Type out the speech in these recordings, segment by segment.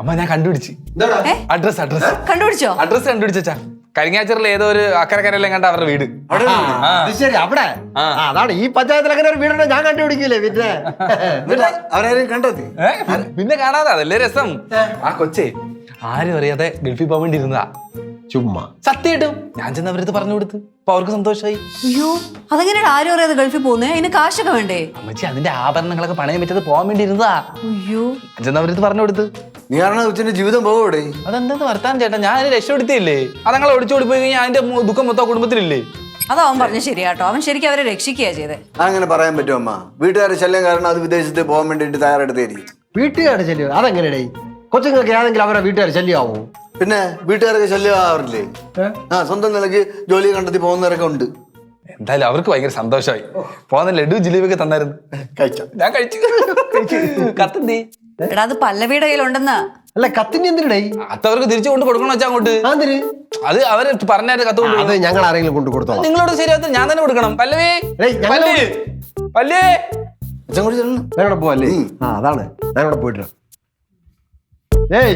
അമ്മ ഞാൻ കണ്ടുപിടിച്ച് അഡ്രസ് കണ്ടുപിടിച്ചോ? അഡ്രസ് കണ്ടുപിടിച്ചാ കരിങ്ങാച്ചറിൽ ഏതോ ഒരു അക്കരക്കരയിലും കണ്ട അവരുടെ വീട്. ശരി അവിടെ അതാണ് ഈ പഞ്ചായത്തിൽ അങ്ങനെ ഒരു വീടുണ്ടോ ഞാൻ കണ്ടുപിടിക്കില്ലേ പിന്നെ അവരാരും കണ്ടെത്തി. പിന്നെ കാണാതെ അതല്ലേ രസം. ആ കൊച്ചേ ആരും അറിയാതെ ഗൾഫിൽ പോകാൻ വേണ്ടി ഇരുന്നതാ. ചുമ്മാ സത്യമായിട്ടും ഞാൻ ചെന്ന് അവരത് പറഞ്ഞു കൊടുത്ത് അപ്പൊ അവർക്ക് സന്തോഷമായി. അയ്യോ അതെങ്ങനെയാണ് ആരും അറിയാതെ ഗൾഫിൽ പോകുന്നേ? അതിന് കാശൊക്കെ വേണ്ടേ? അമ്മച്ചി അതിന്റെ ആഭരണങ്ങളൊക്കെ പണയം വെച്ചത് പോകാൻ വേണ്ടി ഇരുന്നതാ. അയ്യോ ഞാൻ ചെന്ന് അവരത് പറഞ്ഞു കൊടുത്ത്. നീ കാരണം ഉച്ചന്റെ ജീവിതം പോകൂടെ? അതെന്താ വർത്താൻ ചേട്ടാ, ഞാൻ അതിനെ രക്ഷപ്പെടുത്തിയില്ലേ? അതങ്ങളെ ഒടിച്ചോടി പോയി കഴിഞ്ഞാൽ അതിന്റെ ദുഃഖം മൊത്തം കുടുംബത്തിലില്ലേ? അതവൻ പറഞ്ഞു ശരിയാട്ടോ. അവൻ ശരിക്കും അവരെ രക്ഷിക്കുക ചെയ്തേ. അങ്ങനെ പറയാൻ പറ്റുമോ അമ്മ? വീട്ടുകാരുടെ ശല്യം കാരണം അത് വിദേശത്ത് പോകാൻ വേണ്ടിട്ട് തയ്യാറെടുത്തായിരിക്കും. വീട്ടുകാരുടെ ശല്യം അതെങ്ങനെയാടേ? കൊച്ചുങ്ങൾക്ക് ഏതെങ്കിലും അവരെ വീട്ടുകാർ ശല്യമാവോ? പിന്നെ വീട്ടുകാരൊക്കെ ശല്യം ആവാറില്ലേ? സ്വന്തം നിലയ്ക്ക് ജോലി കണ്ടെത്തി പോകുന്നവരൊക്കെ ഉണ്ട്. എന്തായാലും അവർക്ക് ഭയങ്കര സന്തോഷമായി. പോകുന്ന ലഡു ജിലേബിയൊക്കെ തന്നായിരുന്നു. ഞാൻ കഴിച്ചു. കത്തന്തേ എടാ അത് പല്ലവിയുടെ കയ്യിലുണ്ടെന്ന്. അല്ല കത്തിന് എന്തിനടേ? അത്തവർക്ക് തിരിച്ചു കൊണ്ട് കൊടുക്കണം വെച്ചാൽ അങ്ങോട്ട്. അത് അവര് പറഞ്ഞാൽ കത്ത് കൊണ്ട് അത് ഞങ്ങൾ ആരെങ്കിലും കൊണ്ട് കൊടുത്തോളാം. നിങ്ങളോട് ശരിയാത്ത ഞാൻ തന്നെ കൊടുക്കണം. പല്ലവേ പല്ലേ ഞാനവിടെ പോവല്ലേ? അതാണ് ഞാനവിടെ പോയിട്ട്. ഏയ്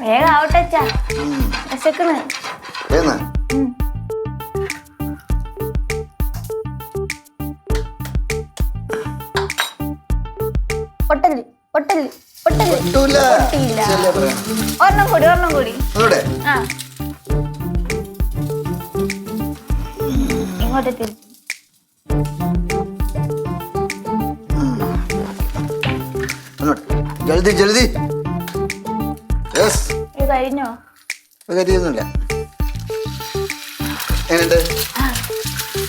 വേഗം ആവട്ടെ അച്ഛാ, വിശക്കണ്. പൊട്ടല് പൊട്ടല് പൊട്ടല് പൊട്ടിയില്ല. ഒരെണ്ണം കൂടി ഒരെണ്ണം കൂടി. ആ ഇങ്ങോട്ട് തിരിച്ചു. ജൽദി ജൽദി. ഇത് കഴിഞ്ഞോ? കരിയൊന്നുമില്ല. എങ്ങനെയുണ്ട്?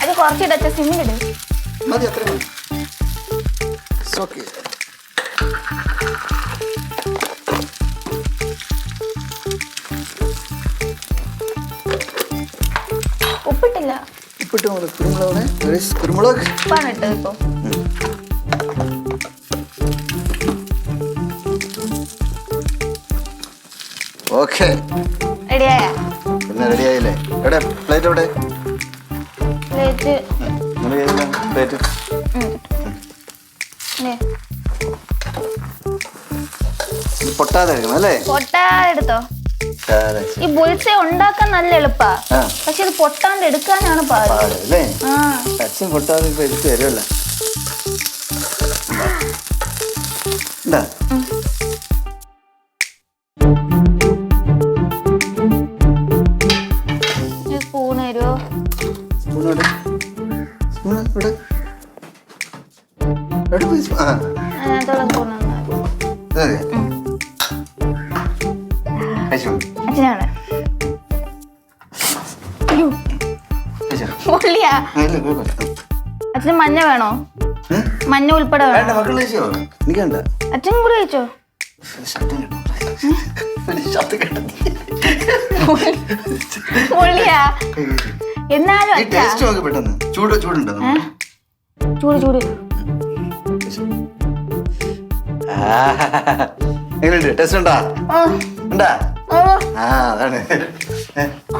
അത് കുറച്ചിടച്ച സിമ്മിലിട്. മതി, അത്ര മതി. ഓക്കെ. ഉപ്പിട്ടില്ല. ഉപ്പിട്ട് കുരുമുളക്. കുരുമുളക് ഉപ്പാണ് ഇട്ടത് ഇപ്പൊ. ഓക്കെ റെഡിയായ? പിന്നെ റെഡിയായില്ലേ? എവിടെ പ്ലേറ്റ്? എവിടെ പ്ലേറ്റ്? പ്ലേറ്റ് പൊട്ടാതെ കഴിക്കണം അല്ലേ? പൊട്ടാതെ എടുത്തോ. ഈ ബുൾസെ ഉണ്ടാക്കാൻ നല്ല എളുപ്പാ, പക്ഷെ ഇത് പൊട്ടാണ്ട് എടുക്കാനാണ് പാട് അല്ലേ? അച്ഛൻ പൊട്ടാതെ ഇപ്പൊ എടുത്ത് തരുമല്ല. എന്താ സ്പൂൺ തരുമോ? അതിനകത്തുള്ള സ്പൂൺ അച്ഛനാണ്. ഉള്ളിയാ? അച്ഛന് മഞ്ഞ വേണോ? മഞ്ഞ ഉൾപ്പെടെ വേണോ? അച്ഛനും കൂടെ കഴിച്ചോ. ഉള്ളിയാ എന്നാലും ചൂട് ചൂടുണ്ടോ? ചൂട് ചൂട്. എങ്ങനെയുണ്ട്? ടേസ്റ്റ് ഉണ്ടാ? അതാണ്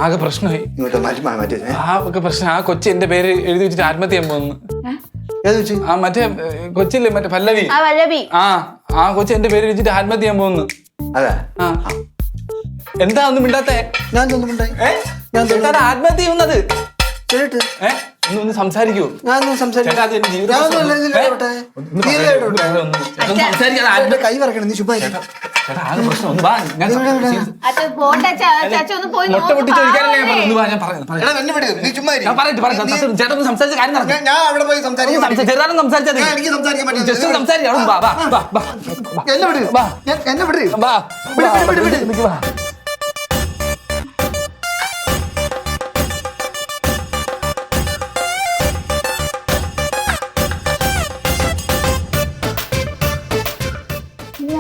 ആകെ പ്രശ്നമായി. ഇങ്ങോട്ട് മാറ്റി മാറ്റി. ആകെ പ്രശ്നം. ആ കൊച്ചി എന്റെ പേര് എഴുതി വെച്ചിട്ട് ആത്മഹത്യ ചെയ്യാൻ പോകുന്നു. ആ മറ്റേ കൊച്ചില്ലേ, മറ്റേ പല്ലവി. ആ കൊച്ചി എന്റെ പേര് വെച്ചിട്ട് ആത്മഹത്യ ചെയ്യാൻ പോകുന്നു. അതെ. എന്താ ഒന്നും മിണ്ടാത്തേ? ഞാൻ തോന്നുന്നുണ്ടായി. ആത്മഹത്യ ചെയ്യുന്നത് ഒന്ന് സംസാരിക്കൂ. കൈ വറക്കണം. നീ ശുഭായി മുട്ട പൊട്ടിച്ചൊഴിക്കാനല്ലേ ഞാൻ പറഞ്ഞു. ചേട്ടൻ സംസാരിച്ച കാര്യം നടക്കും. ഞാൻ അവിടെ പോയി സംസാരിക്കാം. ചെറുതാനും സംസാരിച്ചത് എനിക്ക് സംസാരിക്കാൻ പറ്റില്ല. ജസ്റ്റ് സംസാരിക്കാം. എന്നെ വിട്. എന്നെ വിട്.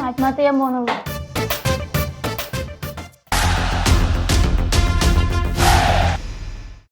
ആത്മഹത്യ ചെയ്യാൻ പോകുന്നുള്ളൂ.